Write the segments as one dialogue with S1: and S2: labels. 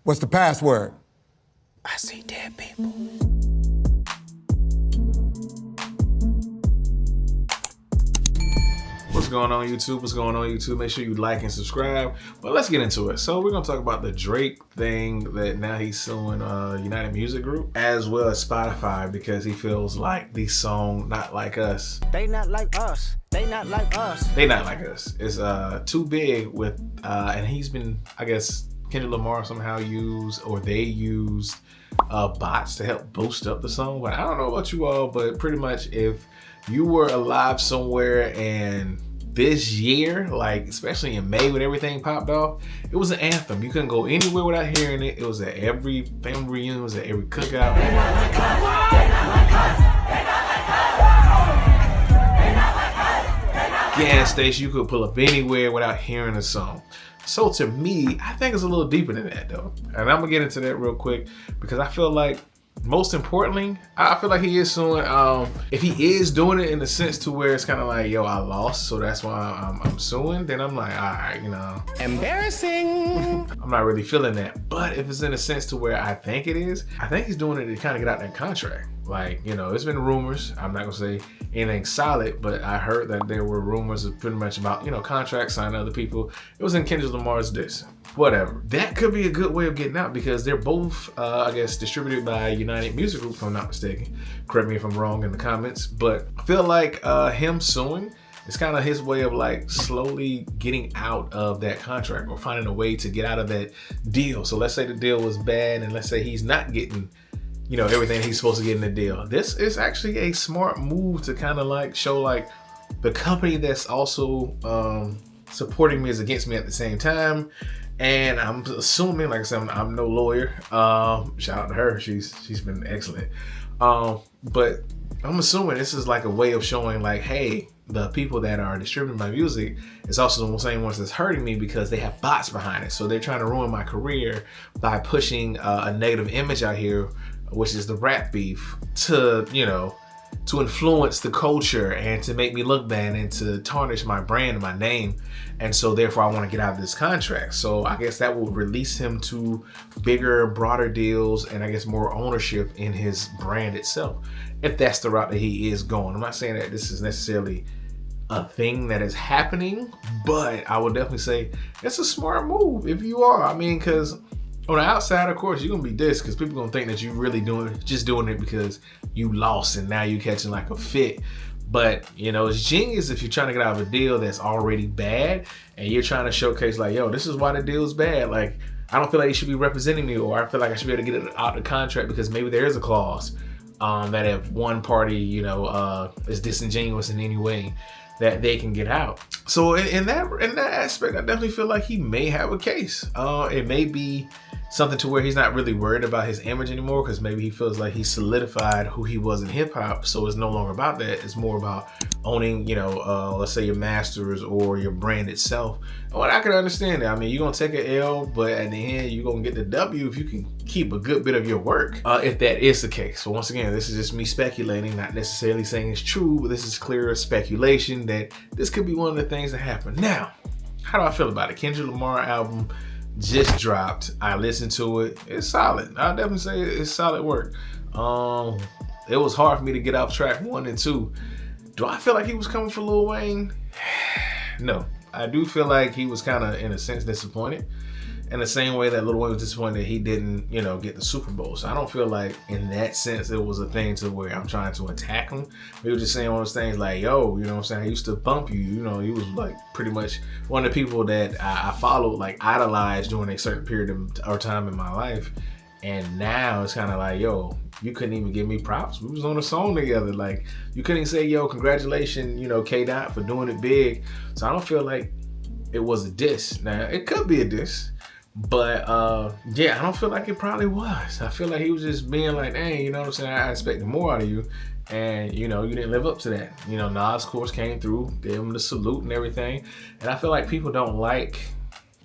S1: What's the password?
S2: I see dead people.
S3: What's going on, YouTube? What's going on, YouTube? Make sure you like and subscribe. But let's get into it. So we're gonna talk about the Drake thing that now he's suing United Music Group as well as Spotify because he feels like the song "Not Like Us."
S2: They not like us. They not like us.
S3: They not like us. It's too big with and he's been, I guess, Kendrick Lamar somehow used or they used bots to help boost up the song. But I don't know about you all, but pretty much if you were alive somewhere and this year, like especially in May when everything popped off, it was an anthem. You couldn't go anywhere without hearing it. It was at every family reunion, it was at every cookout. Gas station, you could pull up anywhere without hearing a song. So to me, I think it's a little deeper than that though. And I'm gonna get into that real quick because I feel like most importantly, I feel like he is suing. If he is doing it in the sense to where it's kind of like, yo, I lost, so that's why I'm suing, then I'm like, all right, you know.
S2: Embarrassing.
S3: I'm not really feeling that. But if it's in a sense to where I think it is, I think he's doing it to kind of get out that contract. Like, you know, there's been rumors. I'm not gonna say anything solid, but I heard that there were rumors of pretty much about, you know, contracts signing other people. It was in Kendrick Lamar's diss. Whatever. That could be a good way of getting out because they're both, I guess, distributed by United Music Group, if I'm not mistaken. Correct me if I'm wrong in the comments. But I feel like him suing is kind of his way of like slowly getting out of that contract or finding a way to get out of that deal. So let's say the deal was bad and let's say he's not getting, you know, everything he's supposed to get in the deal. This is actually a smart move to kind of like show like the company that's also supporting me is against me at the same time. And I'm assuming, like I said, I'm no lawyer. Shout out to her. She's been excellent. But I'm assuming this is like a way of showing like, hey, the people that are distributing my music is also the same ones that's hurting me because they have bots behind it. So they're trying to ruin my career by pushing a negative image out here, which is the rap beef, to, you know, to influence the culture and to make me look bad and to tarnish my brand and my name. And so therefore I want to get out of this contract. So I guess that will release him to bigger, broader deals and I guess more ownership in his brand itself, if that's the route that he is going. I'm not saying that this is necessarily a thing that is happening, but I would definitely say it's a smart move if you are. I mean, because on the outside, of course, you're gonna be dissed because people gonna think that you're really doing it because you lost and now you're catching like a fit. But you know, it's genius if you're trying to get out of a deal that's already bad and you're trying to showcase like, yo, this is why the deal is bad. Like, I don't feel like you should be representing me, or I feel like I should be able to get it out of the contract because maybe there is a clause that if one party, you know, is disingenuous in any way, that they can get out. So in that aspect, I definitely feel like he may have a case. It may be something to where he's not really worried about his image anymore because maybe he feels like he solidified who he was in hip hop. So it's no longer about that. It's more about owning, you know, let's say your masters or your brand itself. And I can understand that. I mean, you're gonna take an L, but at the end, you're gonna get the W if you can keep a good bit of your work, if that is the case. So once again, this is just me speculating, not necessarily saying it's true, but this is clear speculation that this could be one of the things that happen. Now, how do I feel about it? Kendrick Lamar album just dropped. I listened to it. It's solid. I'll definitely say it's solid work. It was hard for me to get off track 1 and 2. Do I feel like he was coming for Lil Wayne? No. I do feel like he was kind of, in a sense, disappointed. In the same way that Lil Wayne was disappointed that he didn't, you know, get the Super Bowl. So I don't feel like in that sense it was a thing to where I'm trying to attack him. He was just saying one of those things like, yo, you know what I'm saying? I used to bump you. You know, he was like pretty much one of the people that I followed, like idolized during a certain period of time in my life. And now it's kind of like, yo, you couldn't even give me props. We was on a song together. Like, you couldn't even say, yo, congratulations, you know, K-Dot for doing it big. So I don't feel like it was a diss. Now, it could be a diss. But yeah, I don't feel like it probably was. I feel like he was just being like, hey, you know what I'm saying? I expected more out of you. And, you know, you didn't live up to that. You know, Nas, of course, came through, gave him the salute and everything. And I feel like people don't like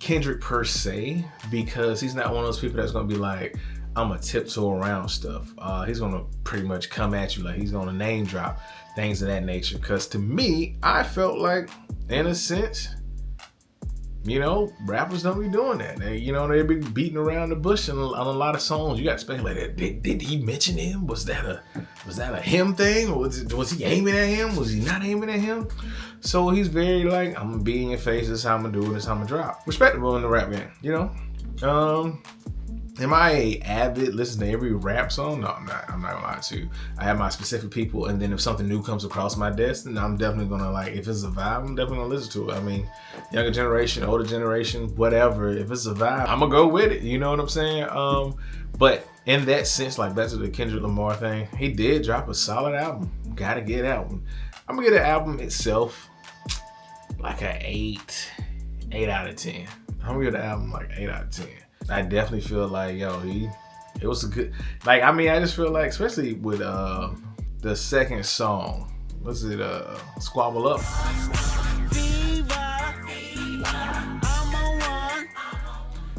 S3: Kendrick per se because he's not one of those people that's going to be like, I'm going to tiptoe around stuff. He's going to pretty much come at you. Like, he's going to name drop things of that nature. Because to me, I felt like, in a sense, you know, rappers don't be doing that. They, you know, they be beating around the bush on a lot of songs. You got to speculate. Did he mention him? Was that a him thing? Or was he aiming at him? Was he not aiming at him? So he's very like, I'm gonna be in your face. This is how I'm gonna do it. This is how I'm gonna drop. Respectable in the rap game, you know. Am I a avid listen to every rap song? No, I'm not. I'm not gonna lie to you. I have my specific people, and then if something new comes across my desk, then I'm definitely gonna like. If it's a vibe, I'm definitely gonna listen to it. I mean, younger generation, older generation, whatever. If it's a vibe, I'm gonna go with it. You know what I'm saying? But in that sense, like back to the Kendrick Lamar thing, he did drop a solid album. Gotta get album. I'm gonna get the album itself like an 8 out of 10. I'm gonna give the album like 8 out of 10. I definitely feel like, yo, it was a good, like, I mean, I just feel like, especially with the second song, what's it, Squabble Up?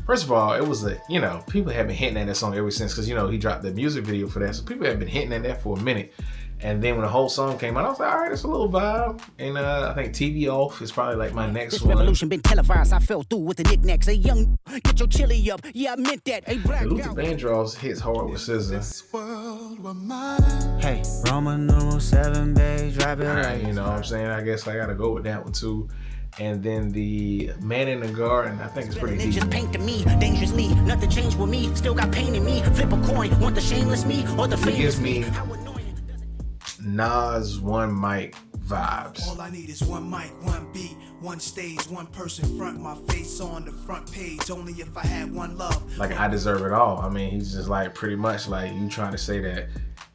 S3: First of all, it was you know, people have been hinting at that song ever since, because, you know, he dropped the music video for that, so people have been hinting at that for a minute. And then when the whole song came out, I was like, all right, it's a little vibe. And I think TV Off is probably like my next
S1: this
S3: one.
S1: Revolution been televised. I fell through with the knickknacks. A young, get your chili up. Yeah, I meant that. A black
S3: Luther Vandross hits hard with SZA.
S4: Hey, Roman numeral 7, babe, drop it.
S3: Right, you know what I'm saying? I guess I gotta go with that one too. And then the Man in the Garden, I think it's pretty deep.
S1: Just paint to me, dangerously. Nothing changed with me. Still got pain in me. Flip a coin. Want the shameless me or the famous me?
S3: Nas One Mic vibes.
S5: All I need is one mic, one beat, one stage, one person front, my face on the front page. Only if I had one love.
S3: Like I deserve it all. I mean, he's just like pretty much like you trying to say that.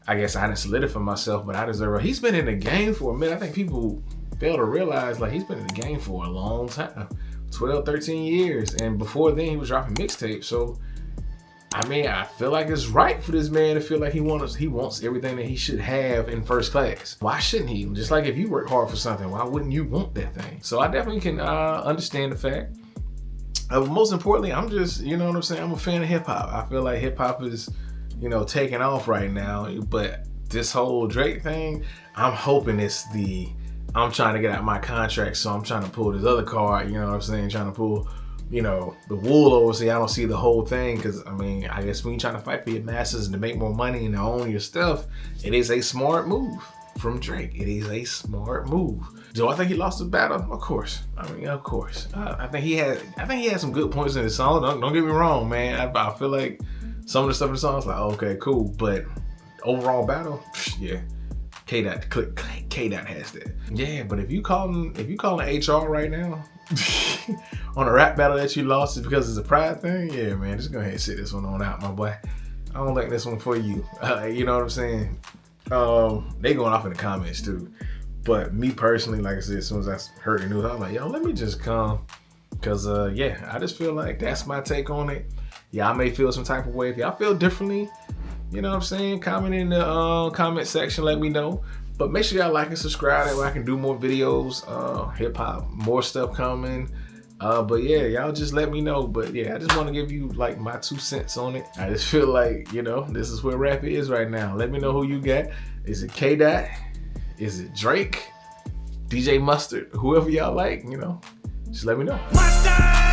S3: I guess I didn't solidify myself, but I deserve it. He's been in the game for a minute. I think people fail to realize like he's been in the game for a long time, 12, 13 years, and before then he was dropping mixtapes. So I mean, I feel like it's right for this man to feel like he wants everything that he should have in first class. Why shouldn't he? Just like if you work hard for something, why wouldn't you want that thing? So I definitely can understand the fact. Most importantly, I'm just, you know what I'm saying? I'm a fan of hip hop. I feel like hip hop is, you know, taking off right now. But this whole Drake thing, I'm hoping it's I'm trying to get out my contract, so I'm trying to pull this other card, you know what I'm saying? Trying to pull, you know, the wool over, so I don't see the whole thing. Because I mean, I guess when you're trying to fight for your masses and to make more money and to own your stuff, it is a smart move from Drake. It is a smart move. Do I think he lost the battle? Of course. I mean, of course. I think he had some good points in the song. Don't get me wrong, man. I feel like some of the stuff in the song is like, okay, cool, but overall battle, yeah. K-Dot has that. Yeah, but if you calling HR right now on a rap battle that you lost is because it's a pride thing, yeah, man, just go ahead and sit this one on out, my boy. I don't like this one for you. You know what I'm saying? They going off in the comments too. But me personally, like I said, as soon as I heard the news, I was like, yo, let me just come. Cause yeah, I just feel like that's my take on it. Y'all may feel some type of way. If y'all feel differently, you know what I'm saying? Comment in the comment section, let me know. But make sure y'all like and subscribe that way I can do more videos, hip hop, more stuff coming. But yeah, y'all just let me know. But yeah, I just want to give you like my 2 cents on it. I just feel like, you know, this is where rap is right now. Let me know who you got. Is it K-Dot? Is it Drake? DJ Mustard? Whoever y'all like, you know, just let me know.
S5: Mustard!